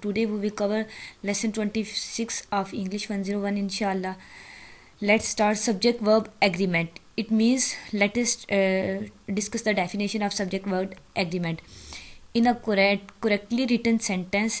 Today we will cover lesson 26 of English 101 inshallah. Let's start subject verb agreement. It means let us discuss the definition of subject verb agreement. In a correctly written sentence,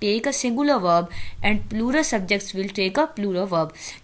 take a singular verb and plural subjects will take a plural verb.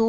2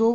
2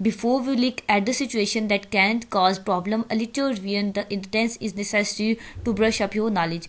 Before we look at the situation that can cause problem, a little revision the tense is necessary to brush up your knowledge.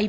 I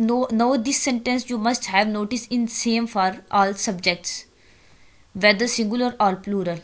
now this sentence you must have noticed in same for all subjects whether singular or plural.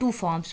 2 forms.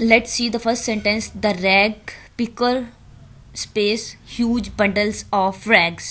Let's see the first sentence. The rag picker space huge bundles of rags.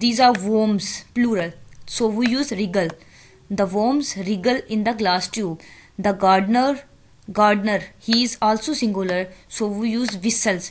these are worms plural, so we use wriggle. The worms wriggle in the glass tube. The gardener he is also singular, so we use whistles.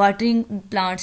watering plants,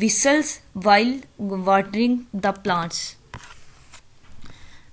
whistles while watering the plants.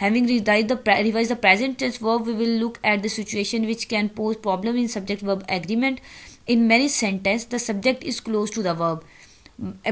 Having revised the present tense verb, we will look at the situation which can pose problem in subject-verb agreement. In many sentences, the subject is close to the verb.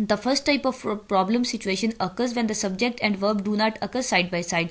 The first type of problem situation occurs when the subject and verb do not occur side by side.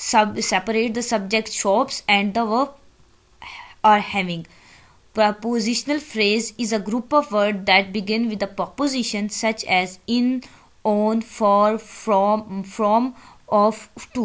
Separate the subject shops and the verb are having. Prepositional phrase is a group of words that begin with a preposition such as in, on, for, from, of, to.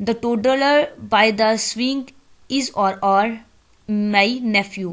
The toddler by the swing is or my nephew.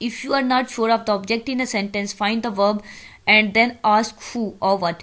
If you are not sure of the object in a sentence, find the verb and then ask who or what.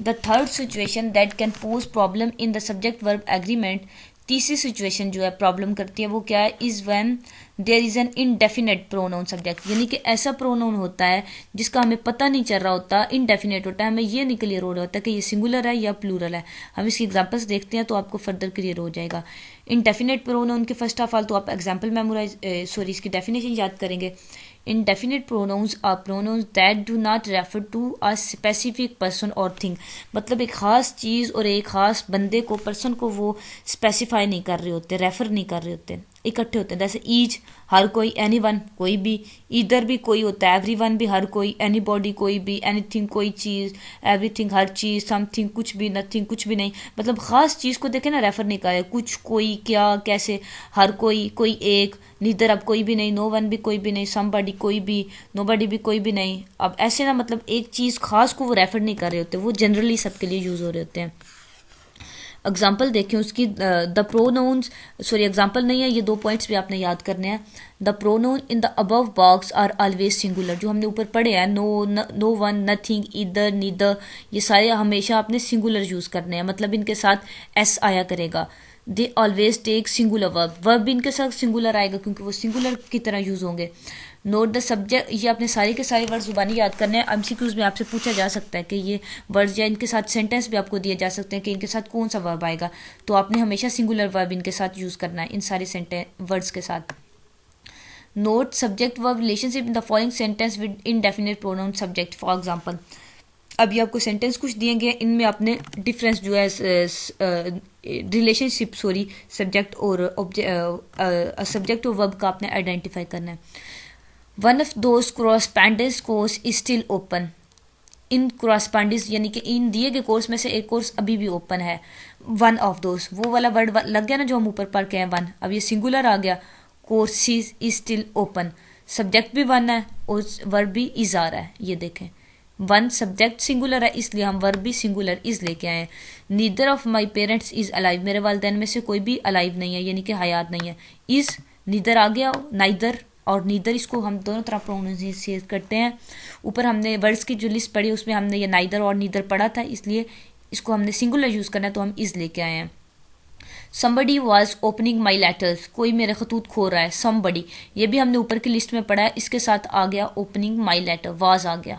The third situation that can pose problem in the subject verb agreement, तीसरी situation जो है problem करती है वो क्या है, is when there is an indefinite pronoun subject, यानी कि ऐसा प्रोनाउन होता है जिसका हमें पता नहीं चल रहा होता, इनडेफिनेट होता है, हमें ये नहीं क्लियर हो रहा होता कि ये सिंगुलर है या प्लूरल है. हम इसकी एग्जांपल्स देखते हैं तो आपको फर्दर क्लियर हो जाएगा. इनडेफिनेट प्रोनाउन के फर्स्ट ऑफ ऑल तो आप एग्जाम्पल मेमोराइज इसकी डेफिनेशन याद करेंगे. Indefinite pronouns are pronouns that do not refer to a specific person or thing. मतलब एक ख़ास चीज़ और एक ख़ास बंदे को, पर्सन को वो स्पेसिफाई नहीं कर रहे होते, रेफ़र नहीं कर रहे होते, इकट्ठे होते हैं. जैसे ईच हर कोई, एनी वन कोई भी, इधर भी कोई होता है, एवरी वन भी हर कोई, एनी बॉडी कोई भी, एनीथिंग कोई चीज़, एवरीथिंग हर चीज़, समथिंग कुछ भी, नथिंग कुछ भी नहीं. मतलब ख़ास चीज़ को देखे ना, रेफ़र नहीं कर रहे, कुछ कोई क्या कैसे, हर कोई कोई एक, नीदर अब कोई भी नहीं, नो वन भी कोई भी नहीं, समबडी कोई भी, नो बडी भी कोई भी नहीं. अब ऐसे ना मतलब एक चीज़ खास को वो रेफर नहीं कर रहे होते, वो जनरली सबके लिए यूज़ हो रहे होते हैं. एग्जाम्पल देखें उसकी. द प्रोनाउंस, सॉरी एग्जाम्पल नहीं है, ये दो पॉइंट्स भी आपने याद करने हैं. The pronoun in the above box are always singular, जो हमने ऊपर पढ़े हैं, no one, nothing, either, neither, ये सारे हमेशा आपने सिंगुलर यूज़ करने हैं, मतलब इनके साथ एस आया करेगा. They always take singular verb, verb भी इनके साथ सिंगुलर आएगा क्योंकि वो सिंगुलर की तरह यूज़ होंगे. नोट द सब्जेक्ट, ये आपने सारे के सारे वर्ड जुबानी याद करने हैं. एमसीक्यूज में आपसे पूछा जा सकता है कि ये वर्ड्स या इनके साथ सेंटेंस भी आपको दिए जा सकते हैं कि इनके साथ कौन सा वर्ब आएगा, तो आपने हमेशा सिंगुलर वर्ब इनके साथ यूज़ करना है, इन सारे वर्ड्स के साथ. Note subject verb relationship in the following sentence with indefinite pronoun subject. For example, अभी आपको सेंटेंस कुछ दिए गए, इनमें आपने डिफरेंस जो है रिलेशनशिप सब्जेक्ट और सब्जेक्ट और वर्ब का आपने आइडेंटिफाई करना है. One of those correspondence course is still open. In correspondence यानी कि इन दिए गए कोर्स में से एक कोर्स अभी भी ओपन है. वन ऑफ दोज, वो वाला वर्ड लग गया ना जो हम ऊपर पढ़ के हैं, वन, अब ये सिंगुलर आ गया. Courses is still open, subject भी वन है और वर्ब भी इज आ रहा है. ये देखें, वन सब्जेक्ट सिंगुलर है इसलिए हम वर्ब भी सिंगुलर इज लेके आए. Neither of my parents is alive, मेरे वालिदैन में से कोई भी अलाइव नहीं है, यानी कि हयात नहीं है. इज नीदर आ गया, नाइदर और नीदर, इसको हम दोनों तरह प्रोनाउंसिएट करते हैं. ऊपर हमने वर्ड्स की जो लिस्ट पढ़ी उसमें हमने ये नाइदर और नीदर पढ़ा था, इसलिए इसको हमने सिंगुलर यूज़ करना है तो हम इज लेके आए हैं. Somebody was opening my letters, कोई मेरे खतूत खो रहा है. समबडी, ये भी हमने ऊपर की लिस्ट में पढ़ा है, इसके साथ आ गया ओपनिंग माई लेटर, वाज आ गया.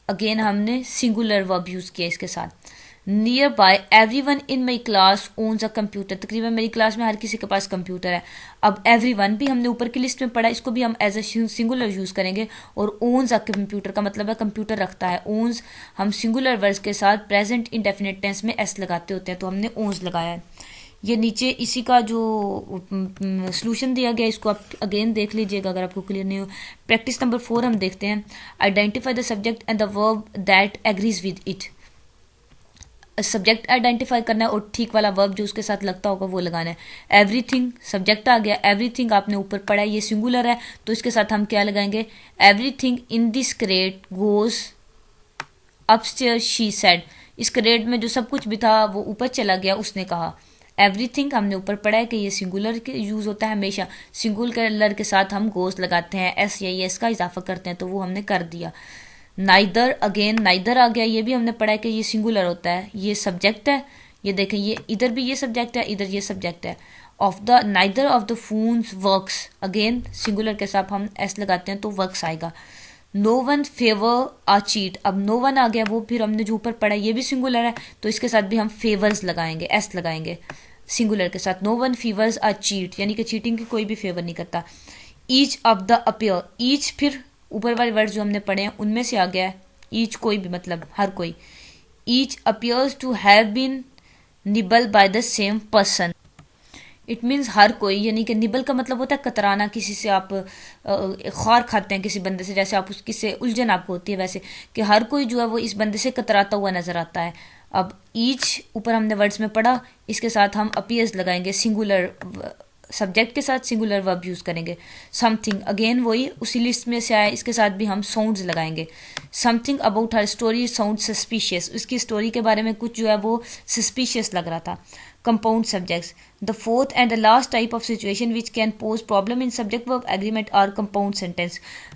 अगेन हमने सिंगुलर वर्ब यूज़ किया इसके साथ. Near by every one in my class owns a computer, तकरीबन मेरी क्लास में हर किसी के पास कंप्यूटर है. अब एवरी वन भी हमने ऊपर की लिस्ट में पढ़ा, इसको भी हम एज अ सिंगुलर यूज़ करेंगे. और ओन्स अ कंप्यूटर का मतलब है कंप्यूटर रखता है. ओन्स हम सिंगुलर वर्ड्स के साथ प्रेजेंट इंडेफिनिट टेंस में एस लगाते होते हैं, तो हमने ओन्स लगाया है. ये नीचे इसी का जो सॉल्यूशन दिया गया, इसको आप अगेन देख लीजिएगा अगर आपको क्लियर नहीं हो. प्रैक्टिस नंबर 4 हम देखते हैं. Identify the subject and the verb that agrees with it. Subject identify करना है और ठीक वाला वर्ब जो उसके साथ लगता होगा वो लगाना है. एवरीथिंग सब्जेक्ट आ गया, एवरीथिंग आपने ऊपर पढ़ा है, ये सिंगुलर है तो इसके साथ हम क्या लगाएंगे, everything in this crate goes upstairs she said. इस क्रेट में जो सब कुछ भी था वो ऊपर चला गया, उसने कहा. एवरीथिंग हमने ऊपर पढ़ा है कि ये सिंगुलर के यूज़ होता है, हमेशा सिंगुलर के साथ हम गोस लगाते हैं, एस या एस का इजाफा करते हैं, तो वो हमने कर दिया. नाइदर, अगेन नाइदर आ गया, ये भी हमने पढ़ा है कि ये सिंगुलर होता है, ये सब्जेक्ट है. ये देखें, ये इधर भी ये सब्जेक्ट है, इधर ये सब्जेक्ट है. Of the neither of the phones works, again singular के साथ हम एस लगाते हैं तो वर्क्स आएगा. नो वन फेवर आ चीट, अब नो वन आ गया, वो फिर हमने जो ऊपर पढ़ा ये भी सिंगुलर है तो इसके साथ भी हम फेवर्स लगाएंगे, एस लगाएंगे सिंगुलर के साथ. नो वन फेवर्स आ चीट, यानी कि चीटिंग की कोई भी फेवर नहीं करता. Each of the appear, each फिर ऊपर वाले वर्ड जो हमने पढ़े हैं उनमें से आ गया है. ईच कोई भी, मतलब हर कोई. Each appears to have been nibbled by the same person. It means हर कोई, यानी कि निबल का मतलब होता है कतराना, किसी से आप ख्वार खाते हैं किसी बंदे से, जैसे आप उसकी से उलझन आपको होती है वैसे, कि हर कोई जो है वो इस बंदे से कतराता हुआ नजर आता है. अब ईच ऊपर हमने वर्ड्स में पढ़ा, इसके साथ हम अपीयर्स लगाएंगे, सिंगुलर सब्जेक्ट के साथ सिंगुलर वर्ब यूज़ करेंगे. समथिंग, अगेन वही उसी लिस्ट में से आया, इसके साथ भी हम साउंड्स लगाएंगे. Something about her story sound suspicious, उसकी स्टोरी के बारे में कुछ जो है वो सस्पिशियस लग रहा था. compound subjects. The fourth and the last type of situation which can pose problem in subject verb agreement are compound sentence.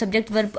subject verb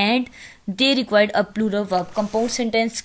and they required a plural verb. compound sentence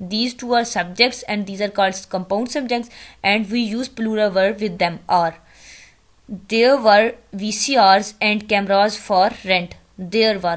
These two are subjects and these are called compound subjects and we use plural verb with them are. There were VCRs and cameras for rent. There were,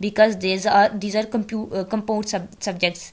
because these are compound subjects.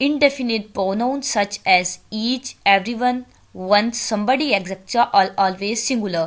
indefinite pronouns such as each, everyone, once, somebody, etc. are always singular.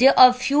There are few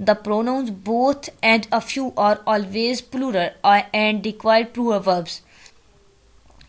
The pronouns both and a few are always plural and require plural verbs.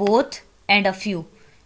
both and a few,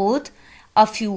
both, a few,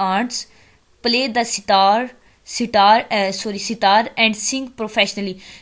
aunts play the sitar and sing professionally.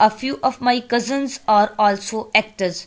A few of my cousins are also actors.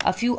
a few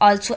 also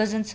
cousins,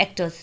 actors.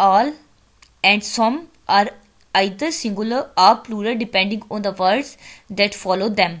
all and some are either singular or plural depending on the words that follow them.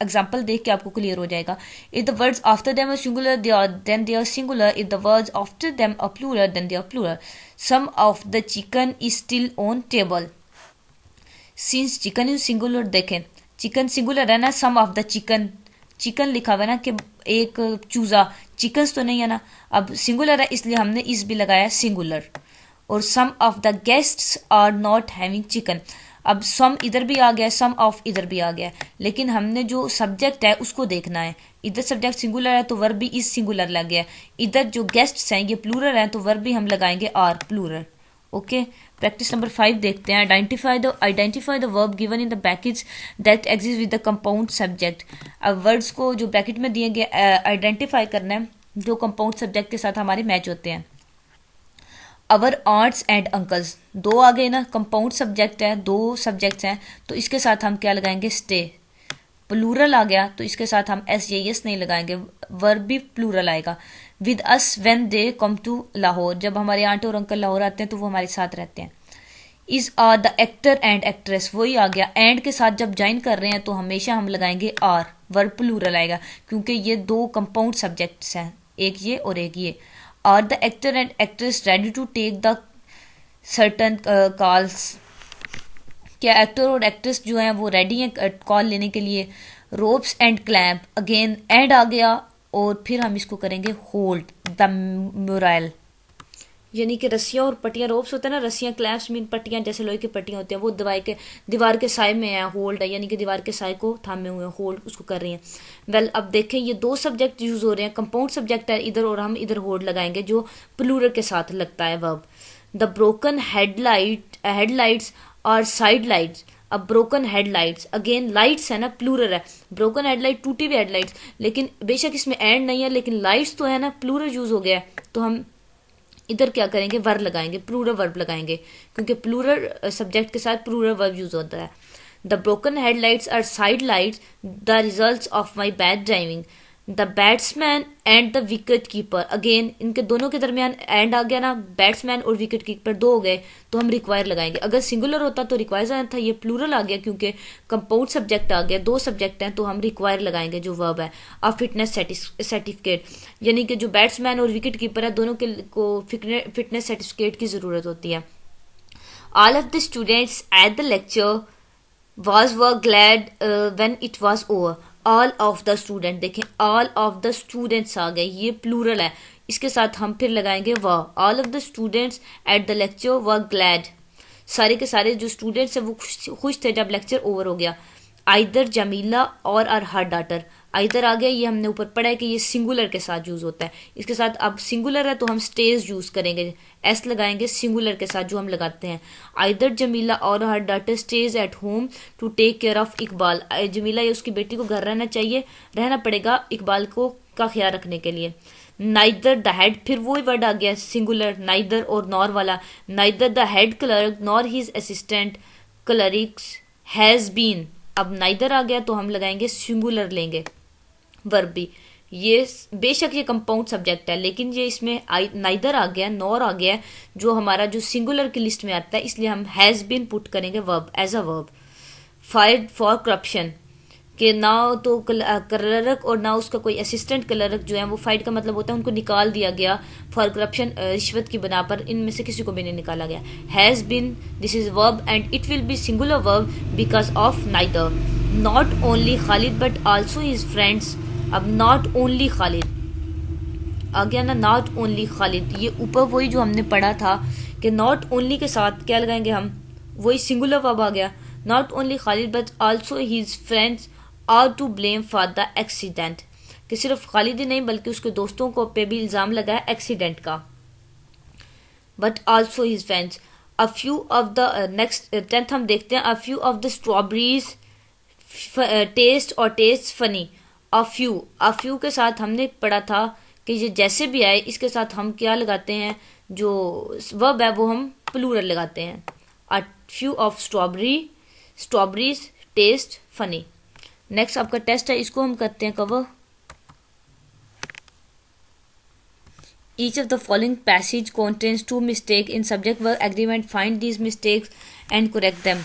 Example देख के आपको clear हो जाएगा. If the words after them are singular then they are singular. If the words after them are plural then they are plural. Some of the chicken is still on table. Since chicken is singular, देखें chicken singular है ना, some of the chicken, chicken लिखा हुआ है ना कि एक चूजा, चिकन्स तो नहीं है ना, अब सिंगुलर है इसलिए हमने इस भी लगाया सिंगुलर. और some of the guests are not having chicken. अब सम इधर भी आ गया, सम ऑफ इधर भी आ गया, लेकिन हमने जो सब्जेक्ट है उसको देखना है. इधर सब्जेक्ट सिंगुलर है तो वर्ब भी इस सिंगुलर लग गया. इधर जो गेस्ट्स हैं ये प्लूरल हैं तो वर्ब भी हम लगाएंगे are plural. Okay, practice number 5 देखते हैं. Identify the verb given in the brackets that exist with the compound subject. अब वर्ड्स को जो ब्रैकेट में दिए गए आइडेंटिफाई करना है जो कंपाउंड सब्जेक्ट के साथ हमारे मैच होते हैं. अवर आंट्स एंड अंकल्स, दो आ गए ना, कंपाउंड सब्जेक्ट है, दो सब्जेक्ट्स हैं तो इसके साथ हम क्या लगाएंगे, स्टे. प्लूरल आ गया तो इसके साथ हम एस या यस नहीं लगाएंगे, वर्ब भी प्लूरल आएगा. With us when they come to Lahore, जब हमारे आंट और अंकल लाहौर आते हैं तो वो हमारे साथ रहते हैं. Is are the actor and actress, वही आ गया. एंड के साथ जब ज्वाइन कर रहे हैं तो हमेशा हम लगाएंगे आर, वर्ब प्लूरल आएगा क्योंकि ये दो कंपाउंड सब्जेक्ट्स हैं, एक ये और एक ये. Are the actor and actress ready to take the certain calls, क्या एक्टर और एक्ट्रेस जो हैं वो रेडी हैं कॉल लेने के लिए. Ropes and clamp, again and आ गया और फिर हम इसको करेंगे होल्ड द मोराइल, यानी कि रस्सियाँ और पट्टियाँ. रोप्स होते हैं ना, रस्सियाँ, क्लैम्प्स मीन पट्टियाँ, जैसे लोहे की पट्टियाँ होती हैं, वो दीवार के साए में है. होल्ड है यानी कि दीवार के साए को थामे हुए, होल्ड उसको कर रही हैं. वेल अब देखें ये दो सब्जेक्ट यूज हो रहे हैं, कंपाउंड सब्जेक्ट है इधर और हम इधर होल्ड लगाएंगे जो प्लूरल के साथ लगता है वर्ब. द ब्रोकन हेडलाइट्स और साइड लाइट्स. अब ब्रोकन हेडलाइट्स, अगेन लाइट्स है ना, प्लूरल है. ब्रोकन हेडलाइट, टूटी हुई हेडलाइट्स, लेकिन बेशक इसमें एंड नहीं है लेकिन लाइट्स तो है ना, प्लूरल यूज हो गया है तो हम इधर क्या करेंगे, वर्ब लगाएंगे, प्लूरल वर्ब लगाएंगे क्योंकि प्लूरल सब्जेक्ट के साथ प्लूरल वर्ब यूज होता है. The broken headlights are side lights the results of my bad driving. The batsman and the wicket keeper, again इनके दोनों के दरमियान एंड आ गया ना, बैट्समैन और विकेट कीपर दो हो गए तो हम रिक्वायर लगाएंगे. अगर सिंगुलर होता तो रिक्वायर आना था, ये प्लूरल आ गया क्योंकि कंपाउंड सब्जेक्ट आ गया, दो सब्जेक्ट हैं तो हम रिक्वायर लगाएंगे जो वर्ब है. अ फिटनेस सर्टिफिकेट, यानी कि जो बैट्समैन और विकेट कीपर है दोनों को फिटनेस सर्टिफिकेट की ज़रूरत होती है. All of the students at the lecture were glad when it was over. All of the student, देखें ऑल ऑफ द स्टूडेंट्स आ गए, ये प्लूरल है, इसके साथ हम फिर लगाएंगे व. All of the students at the lecture were glad, सारे के सारे जो स्टूडेंट्स हैं वो खुश थे जब लेक्चर ओवर हो गया. आइदर जमीला और हर डाटर, आइदर आ गया, ये हमने ऊपर पढ़ा है कि ये सिंगुलर के साथ यूज होता है, इसके साथ अब सिंगुलर है तो हम स्टेज यूज करेंगे, एस लगाएंगे सिंगुलर के साथ जो हम लगाते हैं. आइदर जमीला और her daughter stays at home to take care of Iqbal. Jamila या उसकी बेटी को घर रहना पड़ेगा इकबाल को का ख्याल रखने के लिए. नाइदर द हेड, फिर वही वर्ड आ गया सिंगुलर, नाइदर और नॉर वाला. Neither the head clerk nor his assistant clerics has been. अब नाइदर आ गया तो हम लगाएंगे सिंगुलर लेंगे वर्ब भी. ये बेशक ये कंपाउंड सब्जेक्ट है लेकिन ये इसमें नाइदर आ गया, नॉर आ गया जो हमारा जो सिंगुलर की लिस्ट में आता है, इसलिए हम हैज बीन पुट करेंगे verb as a verb. Fired for corruption, कि ना तो क्लर्क और ना उसका कोई असिस्टेंट क्लर्क जो है वो फाइट का मतलब होता है उनको निकाल दिया गया फॉर करप्शन, रिश्वत की बना पर, इनमें से किसी को भी नहीं निकाला गया. Has been, this is verb and it will be singular verb because of neither. Not only Khalid but also his friends. अब नॉट ओनली खालिद आ गया ना, नॉट ओनली खालिद, ये ऊपर वही जो हमने पढ़ा था कि नॉट ओनली के साथ क्या लगाएंगे हम, वही सिंगुलर वर्ब आ गया. Not only Khalid but also his friends are to blame for the accident, कि सिर्फ खालिद ही नहीं बल्कि उसके दोस्तों को पे भी इल्ज़ाम लगा है एक्सीडेंट का. But also his friends. A few of the next 10th हम देखते हैं. A few of the strawberries taste और टेस्ट फनी. अ फ्यू के साथ हमने पढ़ा था कि ये जैसे भी आए इसके साथ हम क्या लगाते हैं, जो वर्ब है वो हम प्लूरल लगाते हैं. A few of strawberries taste funny. Next आपका टेस्ट है, इसको हम करते हैं cover. Each of the following passage contains two mistakes in subject verb agreement. Find these mistakes and correct them.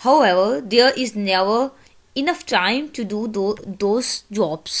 however there is never enough time to do those jobs.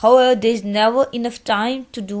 however there is never enough time to do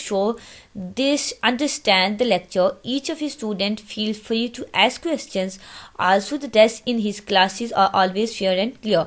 sure they understand the lecture. Each of his students feel free to ask questions. Also the desks in his classes are always fair and clear.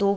2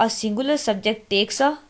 A singular subject takes a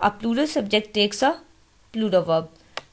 A plural subject takes a plural verb.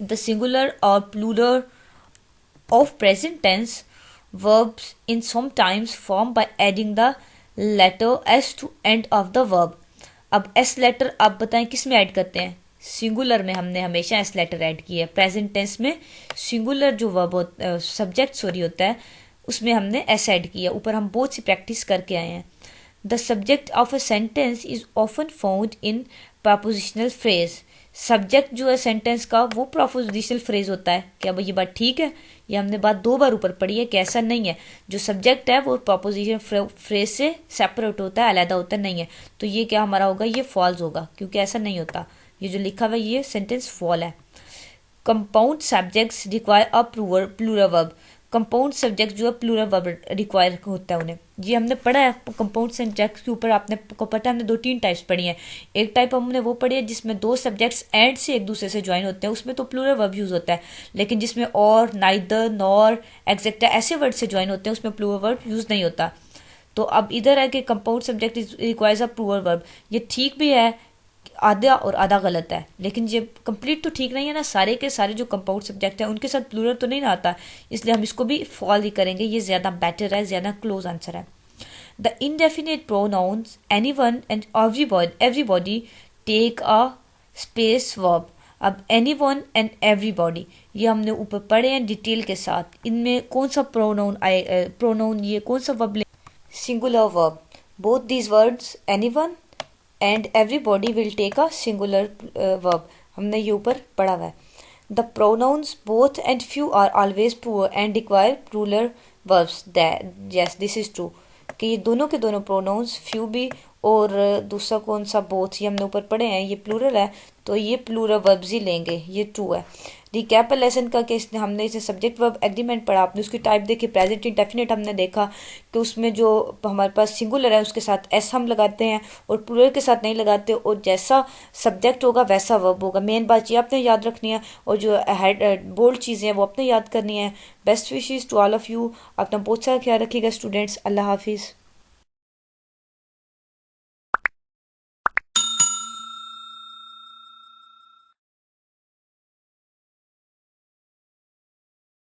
the singular or plural of present tense verbs in sometimes form by adding the letter s to end of the verb. अब s letter आप बताएं किस में add करते हैं? Singular में हमने हमेशा s लेटर ऐड किया है. प्रेजेंट टेंस में सिंगुलर जो वर्ब सब्जेक्ट सॉरी होता है उसमें हमने s ऐड किया. ऊपर हम बहुत सी प्रैक्टिस करके आए हैं. The subject of a sentence is often found in prepositional phrase. Subject जो है सेंटेंस का वो प्रपोजिशनल फ्रेज होता है. क्या भाई ये बात ठीक है? ये हमने बात 2 बार ऊपर पढ़ी है कि ऐसा नहीं है. जो सब्जेक्ट है वो प्रपोजिशन फ्रेज से सेपरेट होता है, अलग होता नहीं है. तो ये क्या हमारा होगा? ये फॉल्स होगा क्योंकि ऐसा नहीं होता. ये जो लिखा हुआ है ये सेंटेंस फॉल है. Compound subjects require a plural verb. Compound subject जो है प्लूरल वर्ब रिक्वायर होता है उन्हें. ये हमने पढ़ा है कंपाउंड सब्जेक्ट के ऊपर. आपने को पता है हमने 2-3 टाइप्स पढ़ी हैं. एक टाइप हमने वो पढ़ी है जिसमें 2 सब्जेक्ट्स एंड से एक दूसरे से ज्वाइन होते हैं, उसमें तो प्लूरल वर्ब यूज होता है. लेकिन जिसमें और, नाइदर, नॉर, एक्सेट्रा ऐसे वर्ड से ज्वाइन होते हैं उसमें प्लूरल वर्ब यूज नहीं होता. तो अब इधर है कि compound subject requires a plural verb. ये ठीक भी है, आधा और आधा गलत है. लेकिन ये कंप्लीट तो ठीक नहीं है ना. सारे के सारे जो कंपाउंड सब्जेक्ट हैं उनके साथ प्लूरल तो नहीं ना आता, इसलिए हम इसको भी फॉल ही करेंगे. ये ज़्यादा बेटर है, ज़्यादा क्लोज आंसर है. The indefinite pronouns anyone and everybody take a space verb. अब एनीवन एंड एवरीबॉडी ये हमने ऊपर पढ़े हैं डिटेल के साथ. इनमें कौन सा प्रोनाउन ये कौन सा verb? Singular verb. Both these words anyone and everybody will take a singular verb. हमने ये ऊपर पढ़ा हुआ है. The pronouns both and few are always plural and require plural verbs. Yes this is true कि ये दोनों के दोनों प्रोनाउंस फ्यू भी और दूसरा कौन सा बोथ ये हमने ऊपर पढ़े हैं, ये प्लूरल है तो ये प्लूरल वर्ब्स ही लेंगे. ये ट्रू है. रिकैप लेसन का कि हमने इसे सब्जेक्ट वर्ब एग्रीमेंट पढ़ा. आपने उसकी टाइप देखी. प्रेजेंट इंडेफिनिट हमने देखा कि उसमें जो हमारे पास सिंगुलर है उसके साथ एस हम लगाते हैं और प्लूरल के साथ नहीं लगाते, और जैसा सब्जेक्ट होगा वैसा वर्ब होगा. मेन बात ये आपने याद रखनी है, और जो बोल्ड चीज़ें हैं वो आपने याद करनी है. Best wishes to all of you. अपना बहुत सारा ख्याल रखिएगा स्टूडेंट्स. अल्लाह हाफिज़.